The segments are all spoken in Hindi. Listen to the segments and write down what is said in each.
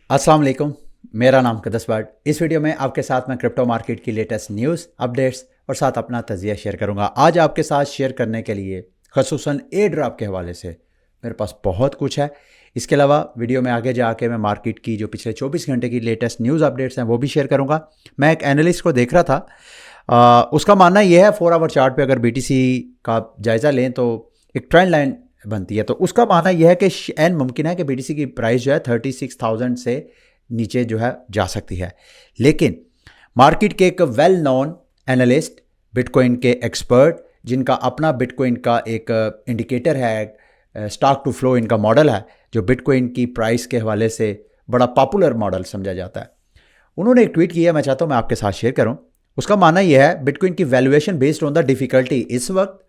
अस्सलाम वालेकुम। मेरा नाम कदस बट। इस वीडियो में आपके साथ मैं क्रिप्टो मार्केट की लेटेस्ट न्यूज़ अपडेट्स और साथ अपना तजिया शेयर करूंगा। आज आपके साथ शेयर करने के लिए खसूसन एयर ड्रॉप के हवाले से मेरे पास बहुत कुछ है। इसके अलावा वीडियो में आगे जाके मैं मार्केट की जो पिछले 24 घंटे की लेटेस्ट न्यूज़ अपडेट्स हैं वो भी शेयर करूंगा। मैं एक एनालिस्ट को देख रहा था, उसका मानना यह है 4 आवर चार्ट पे अगर BTC का जायज़ा लें तो एक ट्रेंड लाइन बनती है। तो उसका मानना यह है कि एन मुमकिन है कि BTC की प्राइस जो है 36,000 से नीचे जो है जा सकती है। लेकिन मार्केट के एक वेल नोन एनालिस्ट, बिटकॉइन के एक्सपर्ट, जिनका अपना बिटकॉइन का एक इंडिकेटर है, स्टॉक टू फ्लो इनका मॉडल है, जो बिटकॉइन की प्राइस के हवाले से बड़ा पॉपुलर मॉडल समझा जाता है, उन्होंने एक ट्वीट किया, मैं चाहता हूँ मैं आपके साथ शेयर करूँ। उसका मानना यह है बिटकॉइन की valuation based on the difficulty. इस वक्त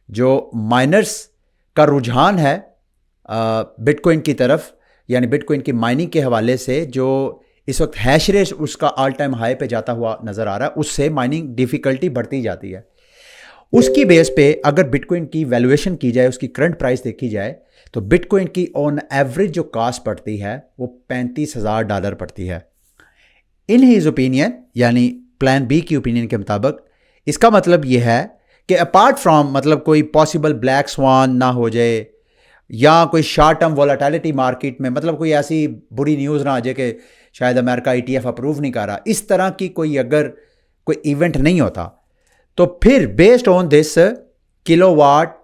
जो माइनर्स का रुझान है बिटकॉइन की तरफ, यानी बिटकॉइन की माइनिंग के हवाले से, जो इस वक्त हैश रेट उसका ऑल टाइम हाई पे जाता हुआ नज़र आ रहा है, उससे माइनिंग डिफ़िकल्टी बढ़ती जाती है। उसकी बेस पे अगर बिटकॉइन की वैल्यूएशन की जाए, उसकी करंट प्राइस देखी जाए, तो बिटकॉइन की ऑन एवरेज जो कॉस्ट पड़ती है वो $35,000 पड़ती है। इन हिज ओपिनियन, यानी प्लान बी की ओपिनियन के मुताबिक, इसका मतलब यह है कि अपार्ट फ्रॉम मतलब कोई पॉसिबल ब्लैक स्वान ना हो जाए या कोई शॉर्ट टर्म वॉलेटिलिटी मार्केट में, मतलब कोई ऐसी बुरी न्यूज़ ना आ जाए कि शायद अमेरिका ETF अप्रूव नहीं कर रहा, इस तरह की कोई अगर कोई इवेंट नहीं होता, तो फिर based on this kilowatt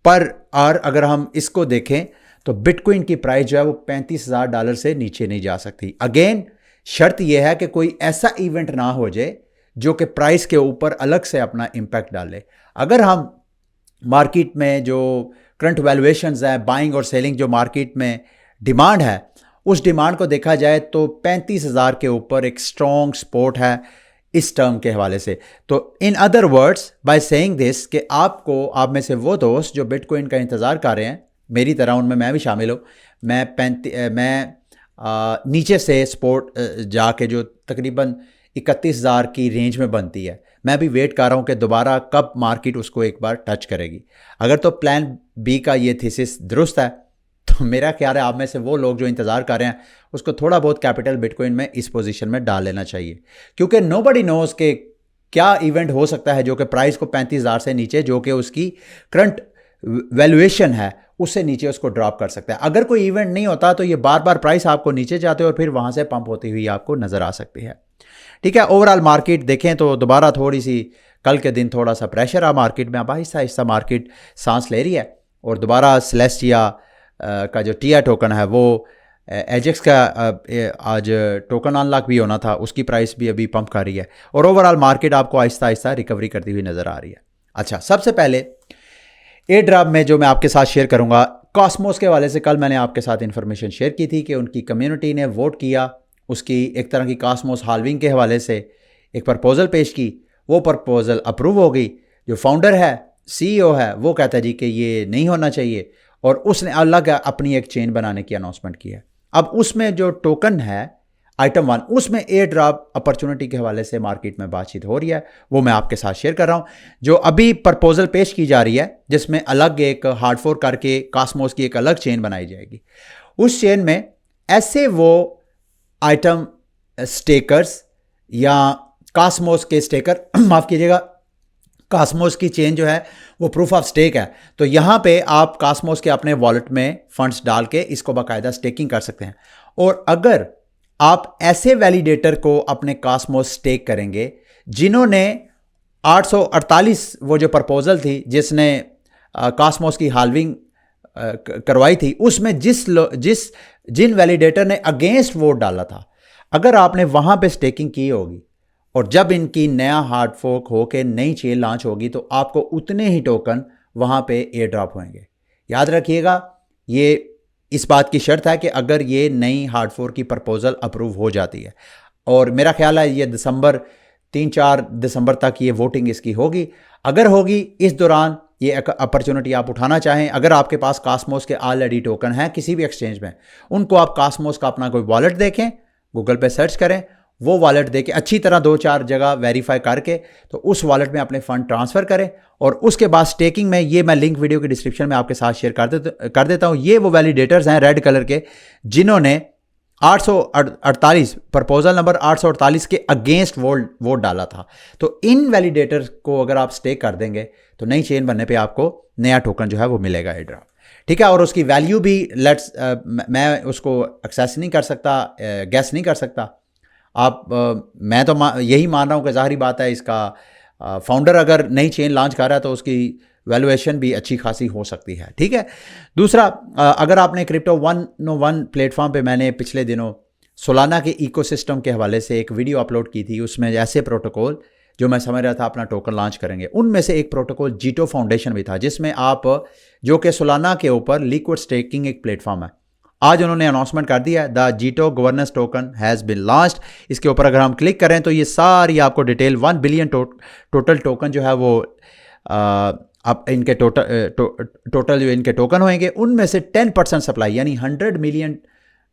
per hour अगर हम इसको देखें तो बिटकॉइन की प्राइस जो है वो $35,000 से नीचे नहीं जा सकती। अगेन शर्त यह है कि कोई ऐसा इवेंट ना हो जाए जो कि प्राइस के ऊपर अलग से अपना इम्पैक्ट डाले। अगर हम मार्केट में जो करंट वैल्यूएशंस हैं, बाइंग और सेलिंग जो मार्केट में डिमांड है, उस डिमांड को देखा जाए तो 35,000 के ऊपर एक स्ट्रॉन्ग सपोर्ट है इस टर्म के हवाले से। तो in other words, by saying this, कि आपको, आप में से वो दोस्त जो बिटकॉइन का इंतज़ार कर रहे हैं, मेरी तरह उनमें मैं भी शामिल हूँ, मैं नीचे से सपोर्ट जाके जो तकरीबन 31,000 की रेंज में बनती है, मैं भी वेट कर रहा हूँ कि दोबारा कब मार्केट उसको एक बार टच करेगी। अगर तो प्लान बी का ये थीसिस दुरुस्त है तो मेरा ख्याल है आप में से वो लोग जो इंतज़ार कर रहे हैं उसको थोड़ा बहुत कैपिटल बिटकॉइन में इस पोजीशन में डाल लेना चाहिए, क्योंकि नोबडी नोज़ के क्या इवेंट हो सकता है जो कि प्राइस को 35,000 से नीचे, जो कि उसकी करंट वैल्यूएशन है, उससे नीचे उसको ड्रॉप कर सकता है। अगर कोई इवेंट नहीं होता तो ये बार बार प्राइस आपको नीचे जाते और फिर वहाँ से पंप होती हुई आपको नज़र आ सकती है। ठीक है, ओवरऑल मार्केट देखें तो दोबारा थोड़ी सी कल के दिन थोड़ा सा प्रेशर आ मार्केट में। अब आहिस्ता आहिस्ता मार्केट सांस ले रही है और दोबारा सेलेस्टिया का जो टिया टोकन है वो एजेक्स का आज टोकन अनलॉक भी होना था, उसकी प्राइस भी अभी पंप कर रही है और ओवरऑल मार्केट आपको आहिस्ता आहिस्ता रिकवरी करती हुई नज़र आ रही है। अच्छा, सबसे पहले एयर ड्रॉप में जो मैं आपके साथ शेयर करूंगा, कॉस्मोस के हवाले से कल मैंने आपके साथ इन्फॉर्मेशन शेयर की थी कि उनकी कम्युनिटी ने वोट किया, उसकी एक तरह की कॉस्मोस हाल्विंग के हवाले से एक प्रपोज़ल पेश की, वो प्रपोज़ल अप्रूव हो गई। जो फाउंडर है, CEO है, वो कहता है जी कि ये नहीं होना चाहिए और उसने अलग अपनी एक चेन बनाने की अनाउंसमेंट की है। अब उसमें जो टोकन है आइटम 1, उसमें एयर ड्रॉप अपॉर्चुनिटी के हवाले से मार्केट में बातचीत हो रही है, वो मैं आपके साथ शेयर कर रहा हूँ। जो अभी प्रपोजल पेश की जा रही है जिसमें अलग एक हार्ड फोर्क करके कॉस्मोस की एक अलग चेन बनाई जाएगी, उस चेन में ऐसे वो आइटम स्टेकर्स या कॉस्मोस के स्टेकर माफ़ कीजिएगा, कॉस्मोस की चेन जो है वो प्रूफ ऑफ स्टेक है, तो यहाँ पे आप कॉस्मोस के अपने वॉलेट में फंड्स डाल के इसको बाकायदा स्टेकिंग कर सकते हैं। और अगर आप ऐसे वैलिडेटर को अपने कॉस्मोस स्टेक करेंगे जिन्होंने 848 वो जो प्रपोजल थी जिसने कॉस्मोस की हाल्विंग करवाई थी, उसमें जिन वैलिडेटर ने अगेंस्ट वोट डाला था, अगर आपने वहाँ पे स्टेकिंग की होगी और जब इनकी नया हार्ड फोर्क होकर नई चेन लॉन्च होगी तो आपको उतने ही टोकन वहाँ पे एयर ड्रॉप होंगे। याद रखिएगा, ये इस बात की शर्त है कि अगर ये नई हार्ड फोर्क की प्रपोजल अप्रूव हो जाती है, और मेरा ख्याल है ये 3-4 दिसंबर तक ये वोटिंग इसकी होगी। अगर होगी, इस दौरान ये एक अपॉर्चुनिटी आप उठाना चाहें, अगर आपके पास कॉस्मोस के ऑलरेडी टोकन हैं किसी भी एक्सचेंज में, उनको आप कॉस्मोस का अपना कोई वॉलेट देखें, गूगल पे सर्च करें, वो वॉलेट देके अच्छी तरह 2-4 जगह वेरीफाई करके तो उस वॉलेट में अपने फ़ंड ट्रांसफ़र करें और उसके बाद स्टेकिंग में, ये मैं लिंक वीडियो के डिस्क्रिप्शन में आपके साथ शेयर कर देता हूँ। ये वो वैलिडेटर्स हैं रेड कलर के जिन्होंने 848 प्रपोजल नंबर 848 के अगेंस्ट वोट डाला था। तो इन वैलिडेटर को अगर आप स्टेक कर देंगे तो नई चेन बनने पे आपको नया टोकन जो है वो मिलेगा एयरड्रॉप, ठीक है। और उसकी वैल्यू भी मैं उसको एक्सेस नहीं कर सकता, गैस नहीं कर सकता। मैं तो यही मान रहा हूँ कि ज़ाहिरी बात है इसका फाउंडर अगर नई चेन लॉन्च कर रहा है तो उसकी वैल्यूएशन भी अच्छी खासी हो सकती है, ठीक है। दूसरा, अगर आपने क्रिप्टो 101 प्लेटफॉर्म पे मैंने पिछले दिनों सोलाना के इकोसिस्टम के हवाले से एक वीडियो अपलोड की थी, उसमें ऐसे प्रोटोकॉल जो मैं समझ रहा था अपना टोकन लॉन्च करेंगे, उनमें से एक प्रोटोकॉल जीटो फाउंडेशन भी था, जिसमें आप जो कि सोलाना के ऊपर लिक्विड स्टेकिंग एक प्लेटफॉर्म है। आज उन्होंने अनाउंसमेंट कर दिया, the Jito governance token has been launched. इसके ऊपर अगर हम क्लिक करें तो ये सारी आपको डिटेल 1 बिलियन टोटल टोकन जो है वो अब इनके टोटल जो इनके टोकन होंगे उनमें से 10% सप्लाई यानी 100 मिलियन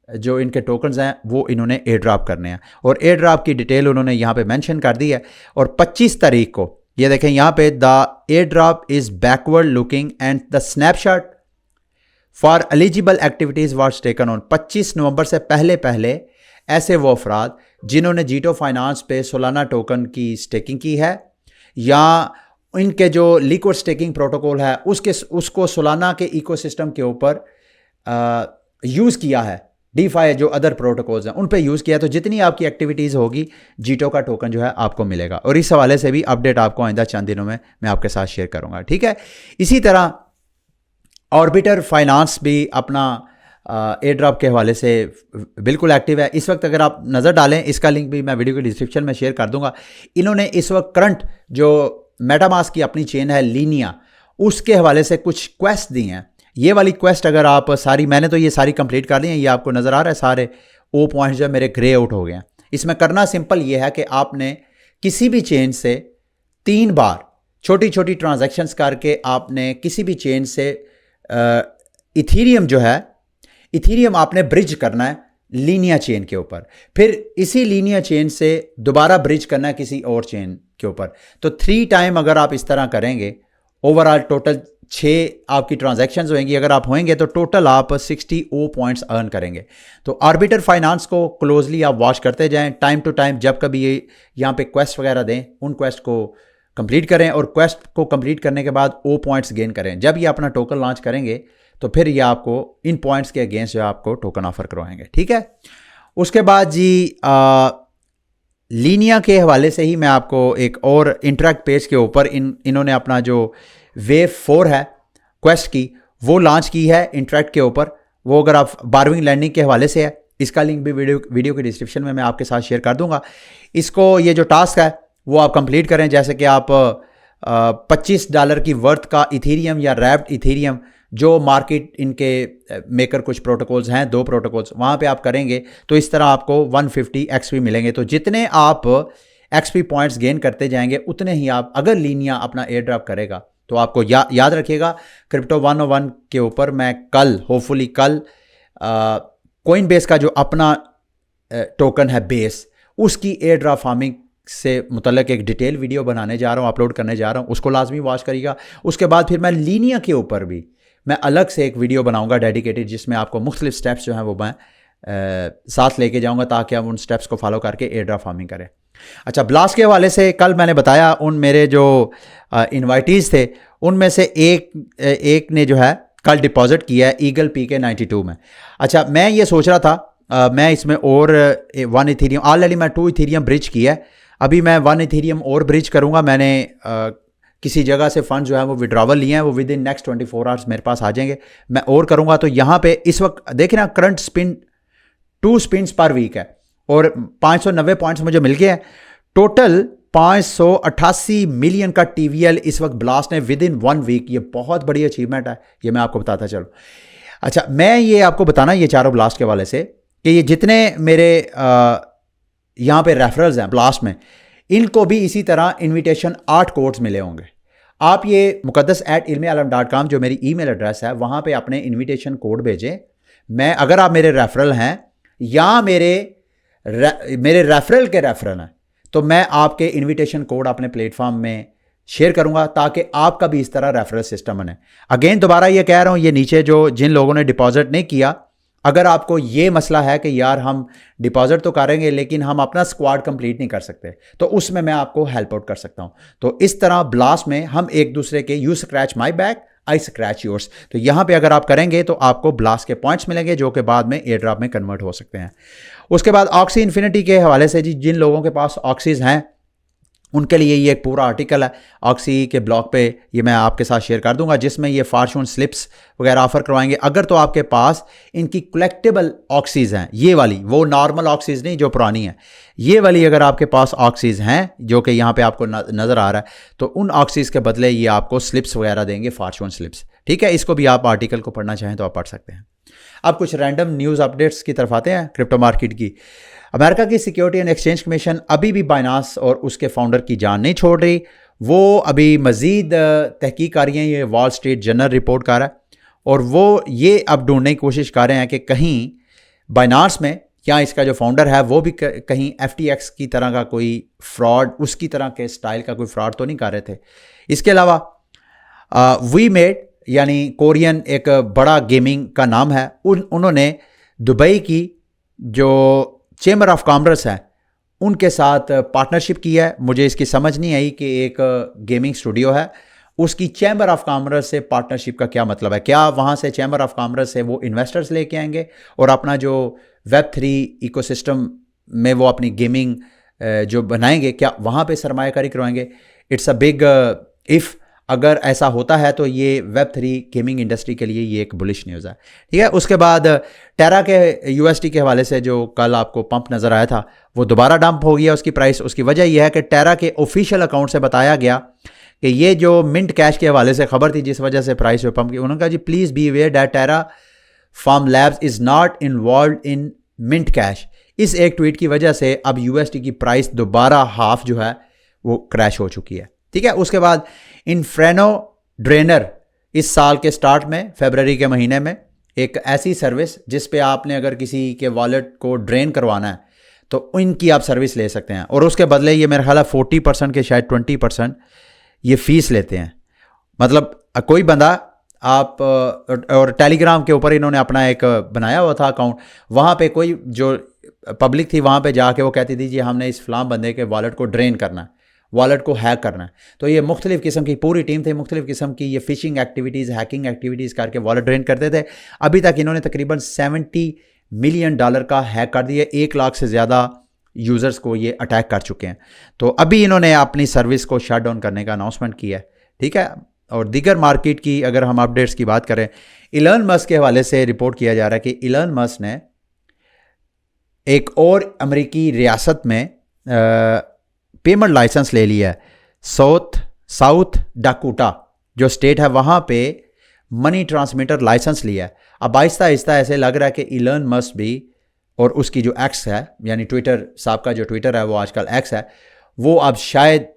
जो इनके टोकन्स हैं वो इन्होंने एयर ड्रॉप करने हैं। और एयर ड्रॉप की डिटेल उन्होंने यहाँ पे मेंशन कर दी है। और 25 तारीख को ये देखें यहाँ पे, the air drop is backward looking and the snapshot for eligible activities was taken on. 25 नवंबर से पहले ऐसे वो अफराद जिन्होंने जीटो फाइनेंस पे सोलाना टोकन की स्टेकिंग की है या इनके जो लिक्विड स्टेकिंग प्रोटोकॉल है उसको सोलाना के इकोसिस्टम के ऊपर यूज़ किया है, डीफाई जो अदर प्रोटोकॉल्स हैं उन पे यूज़ किया, तो जितनी आपकी एक्टिविटीज़ होगी जीटो का टोकन जो है आपको मिलेगा। और इस हवाले से भी अपडेट आपको आइंदा चंद दिनों में मैं आपके साथ शेयर करूंगा, ठीक है। इसी तरह ऑर्बिटर फाइनेंस भी अपना एयर ड्रॉप के हवाले से बिल्कुल एक्टिव है इस वक्त। अगर आप नज़र डालें, इसका लिंक भी मैं वीडियो के डिस्क्रिप्शन में शेयर कर दूंगा। इन्होंने इस वक्त करंट जो मेटामास्क की अपनी चेन है लीनिया, उसके हवाले से कुछ क्वेस्ट दी हैं। ये वाली क्वेस्ट अगर आप सारी, मैंने तो ये सारी कंप्लीट कर दी हैं, ये आपको नज़र आ रहा है सारे ओ पॉइंट्स जो मेरे ग्रे आउट हो गए हैं। इसमें करना सिंपल ये है कि आपने किसी भी चेन से 3 बार छोटी छोटी ट्रांजैक्शंस करके आपने किसी भी चेन से इथीरियम जो है, इथीरियम आपने ब्रिज करना है लीनिया चेन के ऊपर, फिर इसी लीनिया चेन से दोबारा ब्रिज करना है किसी और चेन के ऊपर। तो 3 टाइम अगर आप इस तरह करेंगे, ओवरऑल टोटल 6 आपकी ट्रांजैक्शंस होंगी। अगर आप होंगे तो टोटल आप 60 ओ पॉइंट्स अर्न करेंगे। तो ऑर्बिटर फाइनेंस को क्लोजली आप वॉच करते जाएं, टाइम टू टाइम जब कभी ये यहाँ पे क्वेस्ट वगैरह दें, उन क्वेस्ट को कंप्लीट करें और क्वेस्ट को कंप्लीट करने के बाद ओ पॉइंट्स गेन करें। जब ये अपना टोकन लॉन्च करेंगे तो फिर ये आपको इन पॉइंट्स के अगेंस्ट जो आपको टोकन ऑफर करवाएंगे, ठीक है। उसके बाद जी लीनिया के हवाले से ही मैं आपको एक और इंटरेक्ट पेज के ऊपर इन्होंने अपना जो वेव 4 है क्वेस्ट की वो लॉन्च की है इंटरेक्ट के ऊपर। वो अगर आप बारविंग लैंडिंग के हवाले से है, इसका लिंक भी वीडियो के डिस्क्रिप्शन में मैं आपके साथ शेयर कर दूंगा। इसको ये जो टास्क है वो आप कंप्लीट करें, जैसे कि आप $25 की वर्थ का इथीरियम या रैप्ड इथीरियम जो मार्केट इनके मेकर कुछ प्रोटोकॉल्स हैं, 2 प्रोटोकॉल्स, वहाँ पे आप करेंगे तो इस तरह आपको 150 XP मिलेंगे। तो जितने आप XP पॉइंट्स गेन करते जाएंगे उतने ही आप, अगर लीनिया अपना एयर ड्रॉप करेगा तो आपको याद रखिएगा क्रिप्टो 101 के ऊपर मैं कल, होपफुली कल, कोइन बेस का जो अपना टोकन है बेस, उसकी एयर ड्रॉप फार्मिंग से मुतल्लिक एक डिटेल वीडियो बनाने जा रहा हूँ, अपलोड करने जा रहा हूँ, उसको लाजमी वॉच करिएगा। उसके बाद फिर मैं लीनिया के ऊपर भी मैं अलग से एक वीडियो बनाऊंगा डेडिकेटेड, जिसमें आपको मुख्तलिफ स्टेप्स जो हैं वो मैं साथ लेके जाऊंगा ताकि आप उन स्टेप्स को फॉलो करके एयर ड्रॉप फार्मिंग करें। अच्छा, ब्लास्ट के हवाले से कल मैंने बताया, उन मेरे जो इन्वाइटीज़ थे उनमें से एक ने जो है कल डिपॉजिट किया है ईगल PK 92 में। अच्छा, मैं ये सोच रहा था मैं इसमें और 1 इथीरियम, ऑलरेडी मैं 2 इथीरियम ब्रिज किया है, अभी मैं 1 इथीरियम और ब्रिज करूँगा। मैंने किसी जगह से फंड जो है वो विड्रॉवल लिए हैं, वो विद इन नेक्स्ट 24 आवर्स मेरे पास आ जाएंगे, मैं और करूँगा। तो यहाँ पे इस वक्त देखें ना, करंट स्पिन 2 स्पिन्स पर वीक है और 590 पॉइंट्स मुझे मिल गए हैं। टोटल 588 मिलियन का TVL इस वक्त ब्लास्ट ने विद इन 1 वीक। ये बहुत बड़ी अचीवमेंट है, ये मैं आपको बताता चलूँ। अच्छा, मैं ये आपको बताना ये चारों ब्लास्ट के वाले से कि ये जितने मेरे यहाँ पे रेफरल्स हैं ब्लास्ट में, इनको भी इसी तरह इनविटेशन 8 कोड्स मिले होंगे। आप ये muqaddas@ilmealam.com जो मेरी ईमेल एड्रेस है, वहाँ पे अपने इनविटेशन कोड भेजें। मैं, अगर आप मेरे रेफरल हैं या मेरे रेफरल के रेफरल हैं, तो मैं आपके इनविटेशन कोड अपने प्लेटफॉर्म में शेयर करूंगा ताकि आपका भी इस तरह रेफरल सिस्टम बने। अगेन दोबारा ये कह रहा हूँ, ये नीचे जो जिन लोगों ने डिपॉजिट नहीं किया, अगर आपको ये मसला है कि यार हम डिपॉजिट तो करेंगे लेकिन हम अपना स्क्वाड कंप्लीट नहीं कर सकते, तो उसमें मैं आपको हेल्प आउट कर सकता हूं। तो इस तरह ब्लास्ट में हम एक दूसरे के you scratch my back I scratch yours, तो यहां पे अगर आप करेंगे तो आपको ब्लास्ट के पॉइंट्स मिलेंगे जो कि बाद में एयर ड्रॉप में कन्वर्ट हो सकते हैं। उसके बाद ऑक्सी इन्फिनिटी के हवाले से जी, जिन लोगों के पास ऑक्सीज हैं उनके लिए ये एक पूरा आर्टिकल है ऑक्सी के ब्लॉग पे, ये मैं आपके साथ शेयर कर दूंगा, जिसमें ये फॉर्चून स्लिप्स वगैरह ऑफर करवाएंगे। अगर तो आपके पास इनकी कलेक्टेबल ऑक्सीज हैं, ये वाली, वो नॉर्मल ऑक्सीज नहीं जो पुरानी है, ये वाली अगर आपके पास ऑक्सीज हैं जो कि यहाँ पे आपको नज़र आ रहा है, तो उन ऑक्सीज के बदले ये आपको स्लिप्स वगैरह देंगे, फॉर्चून स्लिप्स। ठीक है, इसको भी आप आर्टिकल को पढ़ना चाहें तो आप पढ़ सकते हैं। अब कुछ रैंडम न्यूज़ अपडेट्स की तरफ आते हैं क्रिप्टो मार्केट की। अमेरिका की सिक्योरिटी एंड एक्सचेंज कमीशन अभी भी बाइनांस और उसके फाउंडर की जान नहीं छोड़ रही, वो अभी मज़ीद तहकीक कर रही है, ये वॉल स्ट्रीट जर्नल रिपोर्ट कर रहा है, और वो ये अब ढूंढने की कोशिश कर रहे हैं कि कहीं बाइनांस में क्या इसका जो फाउंडर है वो भी कहीं FTX की तरह का कोई फ्रॉड, उसकी तरह के स्टाइल का कोई फ्रॉड तो नहीं कर रहे थे। इसके अलावा वीमेड यानी कोरियन एक बड़ा गेमिंग का नाम है, उन्होंने दुबई की जो चेंबर ऑफ कॉमर्स है उनके साथ पार्टनरशिप की है। मुझे इसकी समझ नहीं आई कि एक गेमिंग स्टूडियो है, उसकी चैम्बर ऑफ कॉमर्स से पार्टनरशिप का क्या मतलब है? क्या वहाँ से चैम्बर ऑफ कॉमर्स से वो इन्वेस्टर्स लेके आएंगे और अपना जो Web3 इकोसिस्टम में वो अपनी गेमिंग जो बनाएंगे, क्या वहाँ पे सरमायाकारी करवाएंगे? It's a big if. अगर ऐसा होता है तो ये Web3 गेमिंग इंडस्ट्री के लिए ये एक बुलिश न्यूज़ है। ठीक है, उसके बाद टेरा के UST के हवाले से जो कल आपको पंप नज़र आया था वो दोबारा डंप हो गया उसकी प्राइस। उसकी वजह यह है कि टेरा के ऑफिशियल अकाउंट से बताया गया कि ये जो मिंट कैश के हवाले से खबर थी जिस वजह से प्राइस पे पंप की, उन्होंने कहा जी please be aware that Terraform labs is not involve in mint cash. इस एक ट्वीट की वजह से अब UST की प्राइस दोबारा हाफ जो है वो क्रैश हो चुकी है। ठीक है, उसके बाद इन्फ्रेनो ड्रेनर इस साल के स्टार्ट में फरवरी के महीने में एक ऐसी सर्विस जिस पे आपने अगर किसी के वॉलेट को ड्रेन करवाना है तो इनकी आप सर्विस ले सकते हैं, और उसके बदले ये मेरा ख्याल है 40% के शायद 20% ये फीस लेते हैं। मतलब कोई बंदा आप और टेलीग्राम के ऊपर इन्होंने अपना एक बनाया हुआ था अकाउंट, वहाँ पे कोई जो पब्लिक थी वहाँ पे जाके वो कहती थी जी हमने इस फलां बंदे के वॉलेट को ड्रेन करना है, वॉलेट को हैक करना है। तो ये मुख्तलिफ किस्म की पूरी टीम थी, मुख्तलिफ किस्म की ये फिशिंग एक्टिविटीज़, हैकिंग एक्टिविटीज़ करके वॉलेट ड्रेन करते थे। अभी तक इन्होंने तकरीबन $70 मिलियन का हैक कर दिया, 1 लाख से ज़्यादा यूज़र्स को ये अटैक कर चुके हैं। तो अभी इन्होंने अपनी सर्विस को शट डाउन करने का अनाउंसमेंट किया है। ठीक है, और दीगर मार्केट की अगर हम अपडेट्स की बात करें, इलन मस्क के हवाले से रिपोर्ट किया जा रहा है कि इलन मस्क ने एक और अमेरिकी रियासत में पेमेंट लाइसेंस ले लिया है। साउथ डाकोटा जो स्टेट है वहाँ पे मनी ट्रांसमीटर लाइसेंस लिया है। अब आहिस्ता आहिस्ता ऐसे लग रहा है कि इलन मस्क भी और उसकी जो एक्स है यानी ट्विटर साहब का जो ट्विटर है वो आजकल एक्स है, वो अब शायद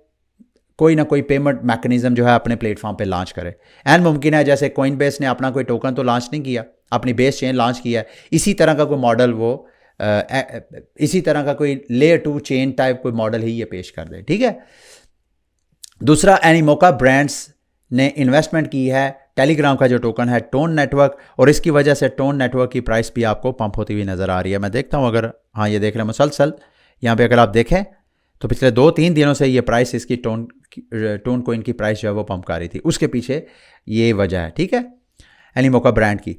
कोई ना कोई पेमेंट मैकेनिज्म जो है अपने प्लेटफॉर्म पे लॉन्च करे। एंड मुमकिन है जैसे कोइनबेस ने अपना कोई टोकन तो लॉन्च नहीं किया, अपनी बेस चेन लॉन्च किया है, इसी तरह का कोई मॉडल वो इसी तरह का कोई लेयर 2 चेन टाइप कोई मॉडल ही ये पेश कर दे। ठीक है, दूसरा एनीमोका ब्रांड्स ने इन्वेस्टमेंट की है टेलीग्राम का जो टोकन है टोन नेटवर्क, और इसकी वजह से टोन नेटवर्क की प्राइस भी आपको पंप होती हुई नज़र आ रही है। मैं देखता हूँ अगर हाँ ये देख रहे हैं मुसलसल यहाँ पे अगर आप देखें तो पिछले 2-3 दिनों से ये प्राइस इसकी टोन कोइन की प्राइस जो है वो पंप कर रही थी, उसके पीछे ये वजह है। ठीक है, एनीमोका ब्रांड की।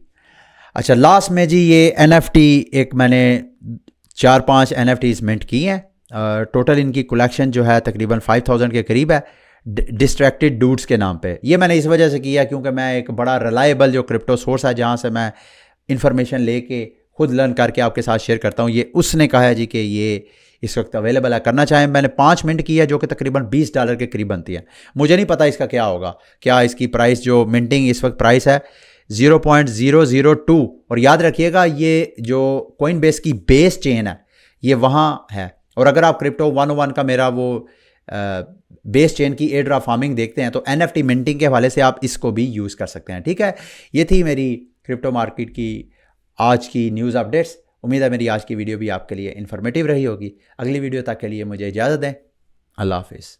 अच्छा, लास्ट में जी ये NFT एक मैंने 4-5 NFTs मिंट की हैं, टोटल इनकी कलेक्शन जो है तकरीबन 5000 के करीब है, डिस्ट्रैक्टेड डूड्स के नाम पे। ये मैंने इस वजह से किया क्योंकि मैं एक बड़ा रिलायबल जो क्रिप्टो सोर्स है जहाँ से मैं इन्फॉर्मेशन लेके खुद लर्न करके आपके साथ शेयर करता हूँ, ये उसने कहा है जी कि ये इस वक्त अवेलेबल है, करना चाहें। मैंने 5 मिनट की है जो कि तकरीबन $20 के करीब बनती है। मुझे नहीं पता इसका क्या होगा, क्या इसकी प्राइस जो मिंटिंग इस वक्त प्राइस है 0.002, और याद रखिएगा ये जो कोइनबेस की बेस चेन है ये वहाँ है, और अगर आप क्रिप्टो 101 का मेरा वो बेस चेन की एयर ड्रॉप फार्मिंग देखते हैं तो NFT मिंटिंग के हवाले से आप इसको भी यूज़ कर सकते हैं। ठीक है, ये थी मेरी क्रिप्टो मार्केट की आज की न्यूज़ अपडेट्स। उम्मीद है मेरी आज की वीडियो भी आपके लिए इन्फॉर्मेटिव रही होगी। अगली वीडियो तक के लिए मुझे इजाज़त दें। अल्लाह हाफिज़।